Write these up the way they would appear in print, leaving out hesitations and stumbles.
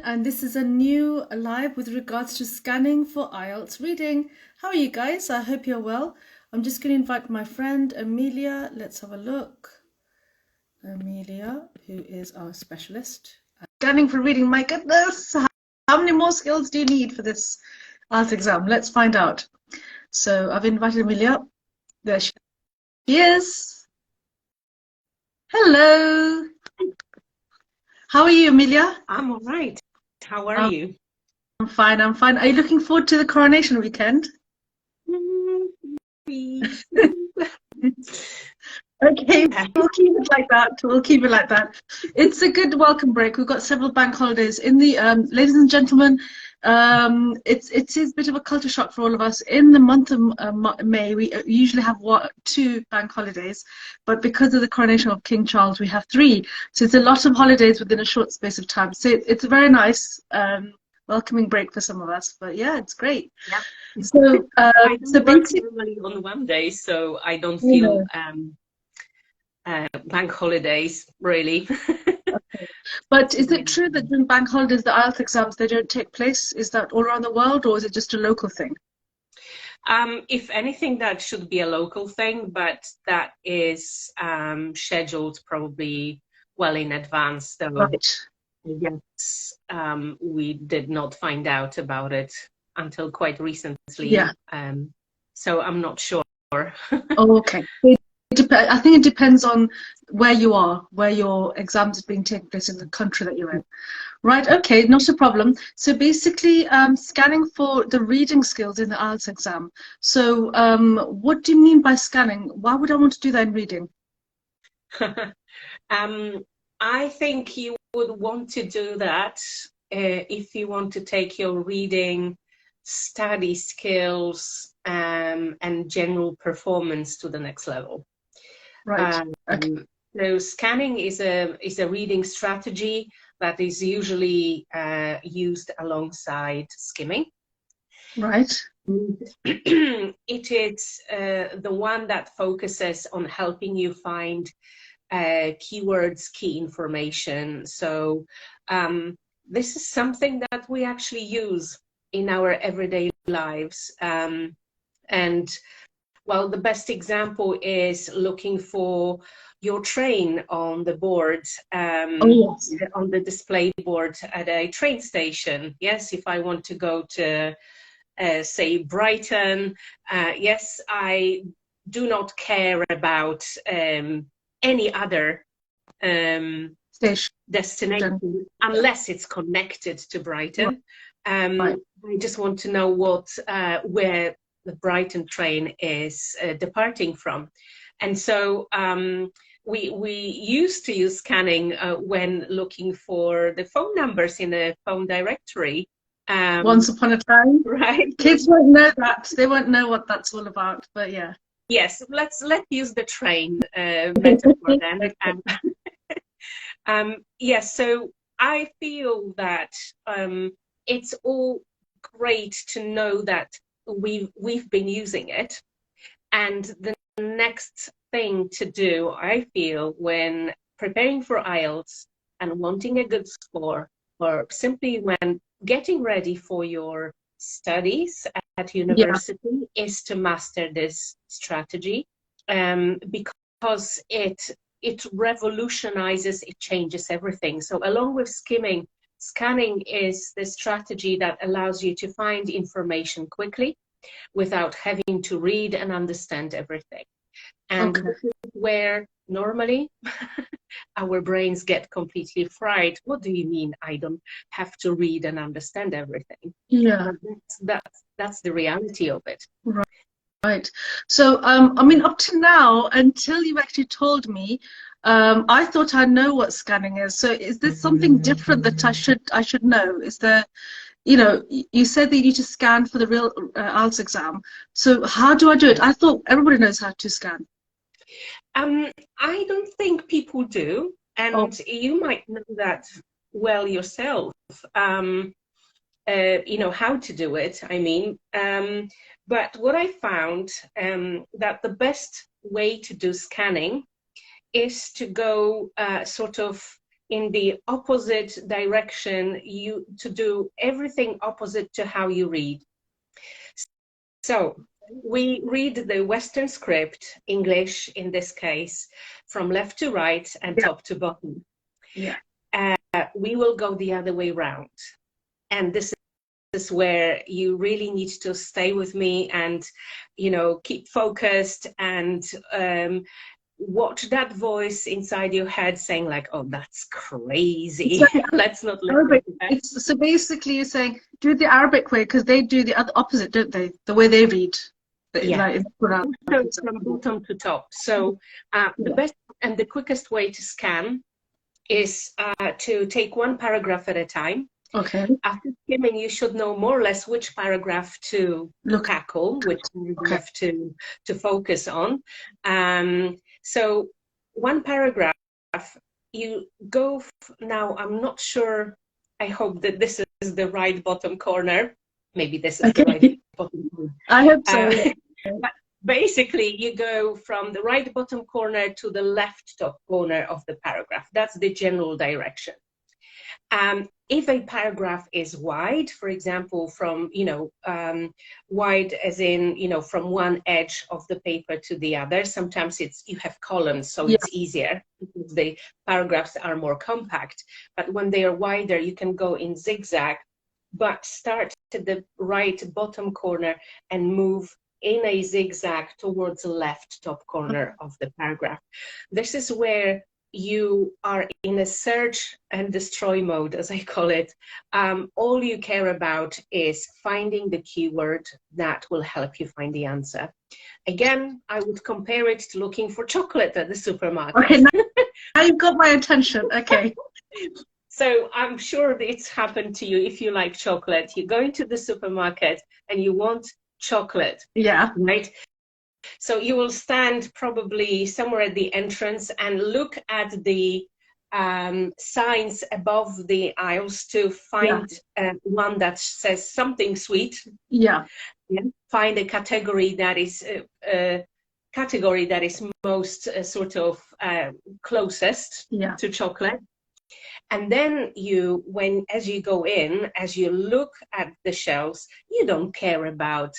and this is a new live with regards to scanning for IELTS reading. How are you guys? I hope you're well. I'm just going to invite my friend Emilia. Let's have a look. Emilia, who is our specialist. Scanning for reading, my goodness! How many more skills do you need for this IELTS exam? Let's find out. So I've invited Emilia. There she is. Hello. How are you, Emilia? I'm all right. How are you? I'm fine, I'm fine. Are you looking forward to the coronation weekend? Okay, we'll keep it like that. We'll keep it like that. It's a good welcome break. We've got several bank holidays in the ladies and gentlemen. It is a bit of a culture shock for all of us. In the month of May, we usually have two bank holidays, but because of the coronation of King Charles, we have three. So it's a lot of holidays within a short space of time. So it's a very nice welcoming break for some of us. But yeah, it's great. Yeah. So I don't so work basically, normally on one day, so I don't feel bank holidays really. okay. But is it true that during bank holidays, the IELTS exams, they don't take place? Is that all around the world, or is it just a local thing? If anything, that should be a local thing, but that is scheduled probably well in advance. So Right. yes, we did not find out about it until quite recently. Yeah. So I'm not sure. Oh, okay. I think it depends on where you are, where your exams are being taken place in the country that you're in. Right, okay, not a problem. So basically, scanning for the reading skills in the IELTS exam. So what do you mean by scanning? Why would I want to do that in reading? I think you would want to do that if you want to take your reading, study skills, and general performance to the next level. Right. Okay. So scanning is a reading strategy that is usually used alongside skimming. Right. It is the one that focuses on helping you find keywords, key information. So this is something that we actually use in our everyday lives. And well, the best example is looking for your train on the board, on the display board at a train station. Yes, if I want to go to, say, Brighton, yes, I do not care about any other destination unless it's connected to Brighton. Right. I just want to know where the Brighton train is departing from. And so we used to use scanning when looking for the phone numbers in a phone directory. Once upon a time. Right. Kids won't know that. They won't know what that's all about, but yeah. Yes, let's use the train metaphor then. Yes, so I feel that it's all great to know that we've been using it, and the next thing to do, I feel, when preparing for IELTS and wanting a good score, or simply when getting ready for your studies at university, is to master this strategy, because it revolutionizes, it changes everything. So along with skimming, scanning is the strategy that allows you to find information quickly without having to read and understand everything. And this is where normally our brains get completely fried. What do you mean I don't have to read and understand everything? Yeah. That's the reality of it. Right. So, I mean, up to now, until you actually told me, I thought I know what scanning is. So is this something different that I should know? Is there, you said that you need to scan for the real IELTS exam. So how do I do it? I thought everybody knows how to scan. I don't think people do, and you might know that well yourself. How to do it, I mean. But what I found, that the best way to do scanning is to go sort of in the opposite direction, to do everything opposite to how you read. So we read the Western script, English in this case, from left to right and top to bottom. Yeah. We will go the other way round. And this is where you really need to stay with me and, you know, keep focused and watch that voice inside your head saying like, oh, that's crazy. Let's not listen to that. So basically you're saying do it the Arabic way, because they do the other opposite, don't they? The way they read. Yeah. From bottom to top. So the best and the quickest way to scan is to take one paragraph at a time. Okay. After skimming, you should know more or less which paragraph to tackle, which paragraph to focus on. So one paragraph, you go now. I'm not sure. I hope that this is the right bottom corner. Maybe this is the right bottom corner. I hope so. But basically, you go from the right bottom corner to the left top corner of the paragraph. That's the general direction. If a paragraph is wide, for example, from, wide as in, from one edge of the paper to the other, sometimes you have columns, so it's easier because the paragraphs are more compact. But when they are wider, you can go in zigzag, but start to the right bottom corner and move in a zigzag towards the left top corner of the paragraph. This is where you are in a search and destroy mode, as I call it. All you care about is finding the keyword that will help you find the answer. Again, I would compare it to looking for chocolate at the supermarket. Okay, now you've got my attention. Okay. So I'm sure that it's happened to you. If you like chocolate, you go into the supermarket and you want chocolate. Yeah. Right? So you will stand probably somewhere at the entrance and look at the signs above the aisles to find one that says something sweet. Yeah. Find a category that is most sort of closest to chocolate. And then as you go in, as you look at the shelves, you don't care about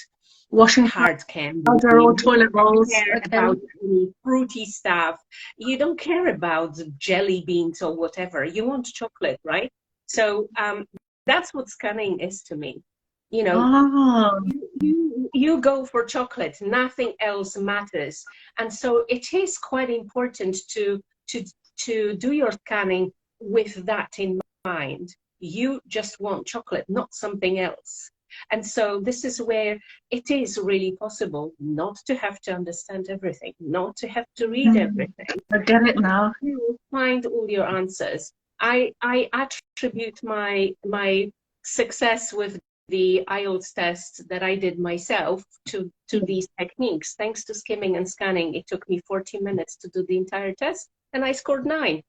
washing hard candy, or toilet rolls, about any fruity stuff. You don't care about jelly beans or whatever. You want chocolate, right? So that's what scanning is to me. You go for chocolate. Nothing else matters. And so it is quite important to do your scanning with that in mind. You just want chocolate, not something else. And so this is where it is really possible not to have to understand everything, not to have to read everything. I get it now. You will find all your answers. I attribute my success with the IELTS test that I did myself to these techniques. Thanks to skimming and scanning, it took me 40 minutes to do the entire test, and I scored 9.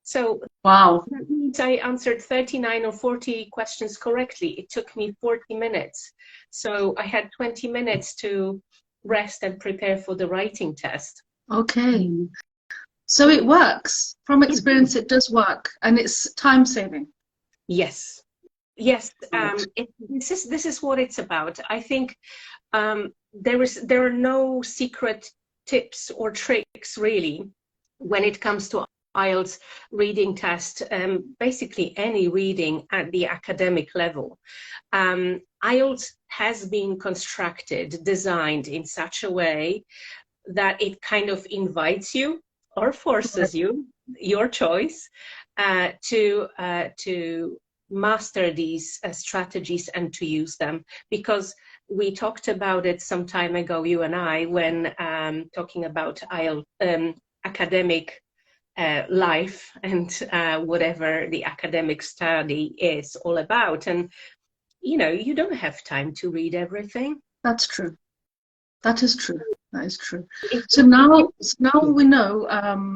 So wow, that means I answered 39 or 40 questions correctly. It took me 40 minutes. So I had 20 minutes to rest and prepare for the writing test. Okay. So it works. From experience, it does work, and it's time saving. Yes. Yes. This is what it's about. I think there are no secret tips or tricks really when it comes to IELTS reading test, basically any reading at the academic level. IELTS has been constructed, designed in such a way that it kind of invites you or forces you, your choice, to master these strategies and to use them. Because we talked about it some time ago, you and I, when talking about IELTS academic life and whatever the academic study is all about. And you don't have time to read everything. That's true. That is true. That is true. So now we know,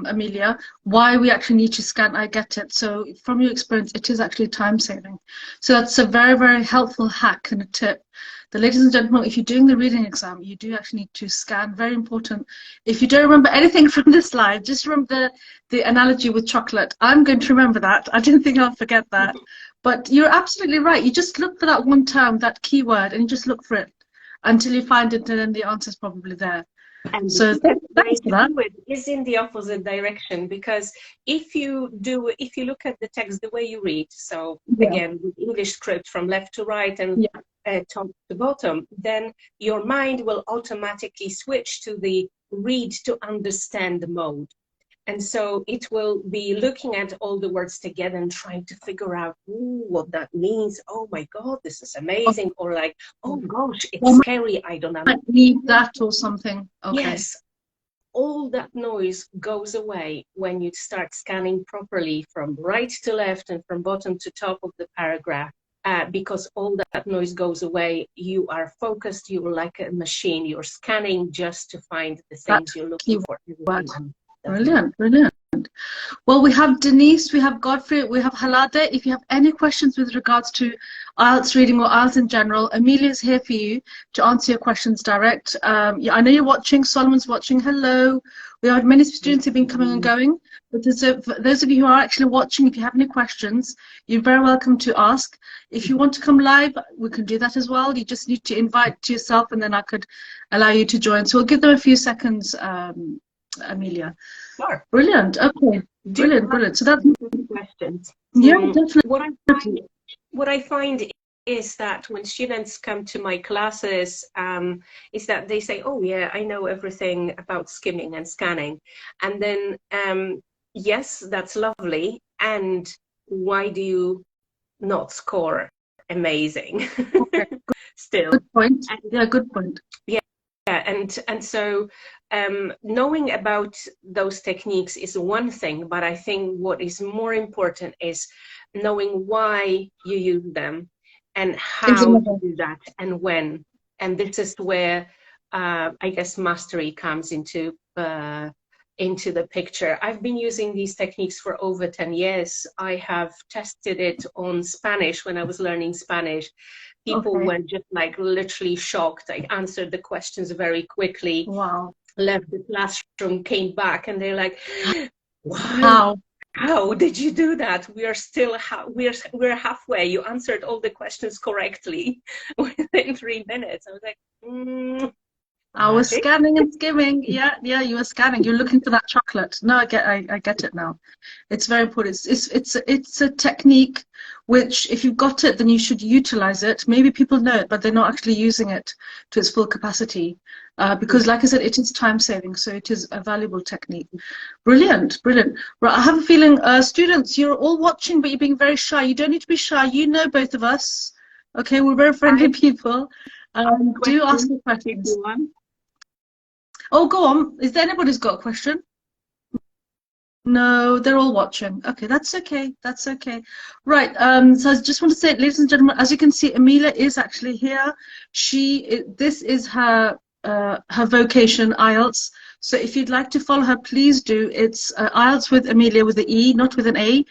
Emilia, why we actually need to scan. I get it. So from your experience, it is actually time saving. So that's a very, very helpful hack and a tip the ladies and gentlemen, if you're doing the reading exam, you do actually need to scan. Very important. If you don't remember anything from this slide, just remember the analogy with chocolate. I'm going to remember that. I don't think I'll forget that. But you're absolutely right. You just look for that one term, that keyword, and you just look for it until you find it, and then the answer's probably there. And So the best way thanks to for that. do it is in the opposite direction, because if you look at the text the way you read, so Yeah. again with English script from left to right and top to bottom, then your mind will automatically switch to the read to understand mode. And so it will be looking at all the words together and trying to figure out what that means. Oh my God, this is amazing. Or like, oh gosh, it's scary. I don't understand. Need that or something. Okay. Yes. All that noise goes away when you start scanning properly from right to left and from bottom to top of the paragraph. Because all that noise goes away, you are focused, you're like a machine, you're scanning just to find the things you're looking for. Brilliant, brilliant. Well, we have Denise, we have Godfrey, we have Halade. If you have any questions with regards to IELTS reading or IELTS in general, Emilia's here for you to answer your questions direct. Yeah, I know you're watching, Solomon's watching. Hello. We have many students who've been coming and going. But for those of you who are actually watching, if you have any questions, you're very welcome to ask. If you want to come live, we can do that as well. You just need to invite yourself and then I could allow you to join. So we'll give them a few seconds, Emilia. Sure. Brilliant. Okay. Brilliant. So that's questions. Yeah, definitely. What I find is that when students come to my classes, is that they say, "Oh yeah, I know everything about skimming and scanning," and then yes, that's lovely. And why do you not score amazing? Okay. Still. Good point. Yeah, good point. Yeah, and so knowing about those techniques is one thing, but I think what is more important is knowing why you use them and how to do that and when. And this is where I guess mastery comes into the picture. I've been using these techniques for over 10 years. I have tested it on Spanish when I was learning Spanish. People were just like literally shocked. I answered the questions very quickly. Wow. Left the classroom, came back, and they're like, "Wow, how did you do that? We are still we're halfway. You answered all the questions correctly within 3 minutes." I was like, I was scanning and skimming. Yeah, you were scanning. You're looking for that chocolate. No, I get it now. It's very important. It's a technique which, if you've got it, then you should utilize it. Maybe people know it, but they're not actually using it to its full capacity. Because, like I said, it is time saving, so it is a valuable technique. Brilliant. Right, I have a feeling, students, you're all watching, but you're being very shy. You don't need to be shy. You know both of us. Okay, we're very friendly people. Do ask me questions. Oh, go on. Is there anybody who's got a question? No, they're all watching. Okay, that's okay. That's okay. Right. So I just want to say, ladies and gentlemen, as you can see, Emilia is actually here. This is her vocation, IELTS. So if you'd like to follow her, please do. It's IELTS with Emilia with the E, not with an A,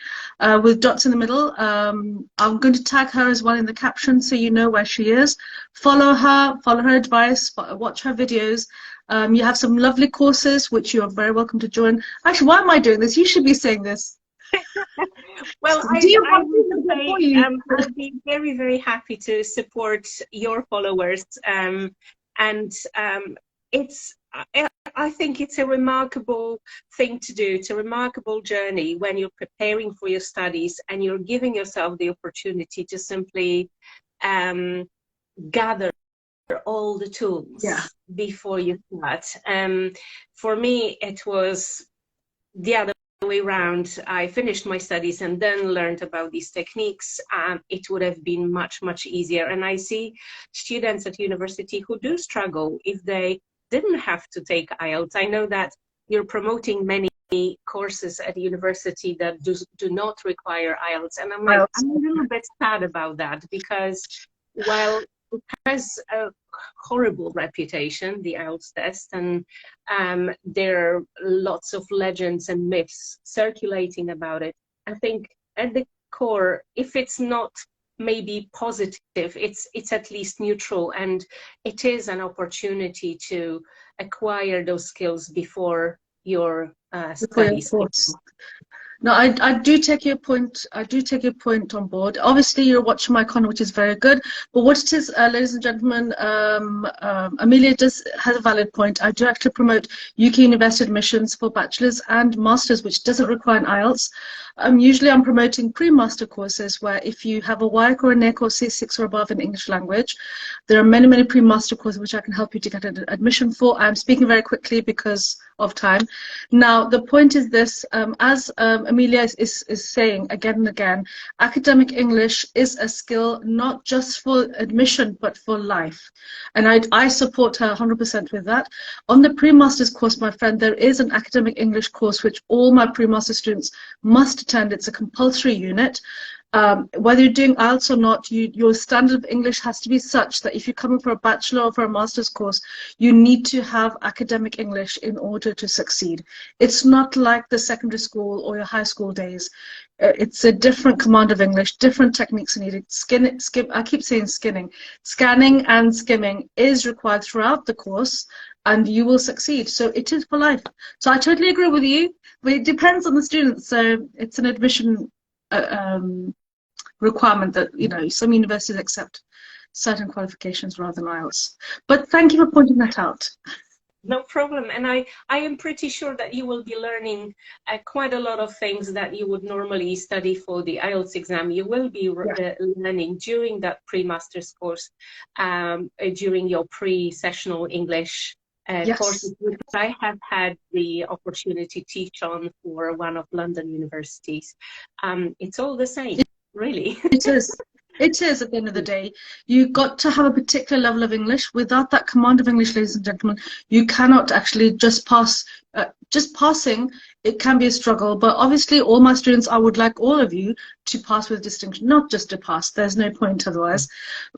with dots in the middle. I'm going to tag her as well in the caption so you know where she is. Follow her advice, watch her videos. You have some lovely courses which you are very welcome to join. Actually, why am I doing this? You should be saying this. Well, I'd be very, very happy to support your followers. I think it's a remarkable thing to do. It's a remarkable journey when you're preparing for your studies and you're giving yourself the opportunity to simply gather all the tools before you start. For me, it was the other way around. I finished my studies and then learned about these techniques. It would have been much, much easier. And I see students at university who do struggle if they didn't have to take IELTS. I know that you're promoting many courses at university that do not require IELTS. And I'm like, I'm a little bit sad about that, because while it has a horrible reputation, the IELTS test, and there are lots of legends and myths circulating about it, I think at the core, if it's not maybe positive. It's at least neutral, and it is an opportunity to acquire those skills before your studies. No, I do take your point. I do take your point on board. Obviously, you're watching my content, which is very good. But what it is, ladies and gentlemen, Emilia has a valid point. I do actually promote UK university admissions for bachelors and masters, which doesn't require an IELTS. Usually, I'm promoting pre-master courses where if you have a WIC or a NEC or C6 or above in English language, there are many pre-master courses which I can help you to get an admission for. I'm speaking very quickly because of time. Now, the point is this, as Emilia is saying again and again, academic English is a skill not just for admission, but for life. And I support her 100% with that. On the pre-master's course, my friend, there is an academic English course which all my pre-master students must attend. It's a compulsory unit. Whether you're doing IELTS or not, your standard of English has to be such that if you're coming for a bachelor or for a master's course, you need to have academic English in order to succeed. It's not like the secondary school or your high school days. It's a different command of English, different techniques are needed. I keep saying skinning. Scanning and skimming is required throughout the course, and you will succeed. So it is for life. So I totally agree with you, but it depends on the students. So it's an admission requirement that, you know, some universities accept certain qualifications rather than IELTS. But thank you for pointing that out. No problem. And I am pretty sure that you will be learning quite a lot of things that you would normally study for the IELTS exam. You will be learning during that pre-master's course, during your pre-sessional English courses, which I have had the opportunity to teach on for one of London universities. It's all the same, really. It is. It is, at the end of the day. You've got to have a particular level of English. Without that command of English, ladies and gentlemen, you cannot actually just pass. Just passing, it can be a struggle. But obviously, all my students, I would like all of you to pass with distinction, not just to pass. There's no point otherwise.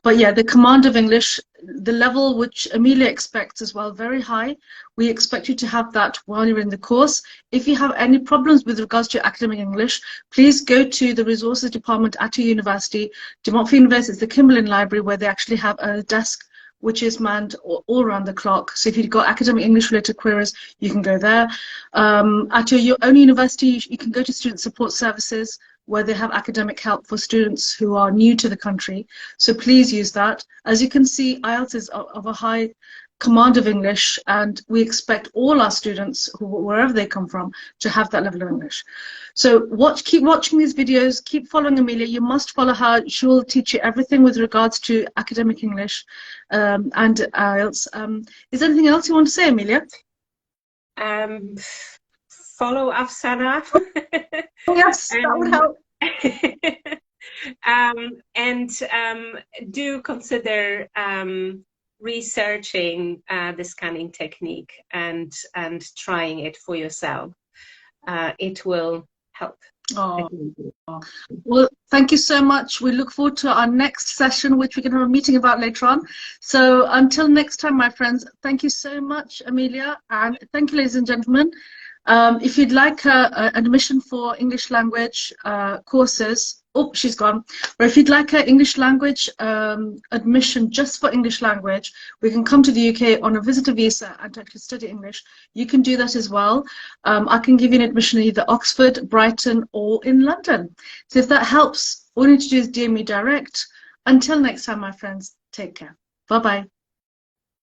But yeah, the command of English, the level which Emilia expects as well, very high. We expect you to have that while you're in the course. If you have any problems with regards to your academic English, please go to the resources department at your university. De Montfort University is the Macmillan Library, where they actually have a desk which is manned all around the clock. So if you've got academic English related queries, you can go there. At your own university, you can go to Student Support Services, where they have academic help for students who are new to the country. So please use that. As you can see, IELTS is of a high command of English, and we expect all our students, wherever they come from, to have that level of English. So keep watching these videos, keep following Emilia. You must follow her. She will teach you everything with regards to academic English and IELTS. Is there anything else you want to say, Emilia? Follow Afsana. Yes, that would help. And do consider researching the scanning technique and trying it for yourself. It will help. Oh. Well, thank you so much. We look forward to our next session, which we can have a meeting about later on. So until next time, my friends, thank you so much, Emilia, and thank you, ladies and gentlemen. If you'd like an admission for English language courses, oh, she's gone. Or if you'd like an English language admission just for English language, we can come to the UK on a visitor visa and actually study English. You can do that as well. I can give you an admission in either Oxford, Brighton, or in London. So if that helps, all you need to do is DM me direct. Until next time, my friends, take care. Bye-bye.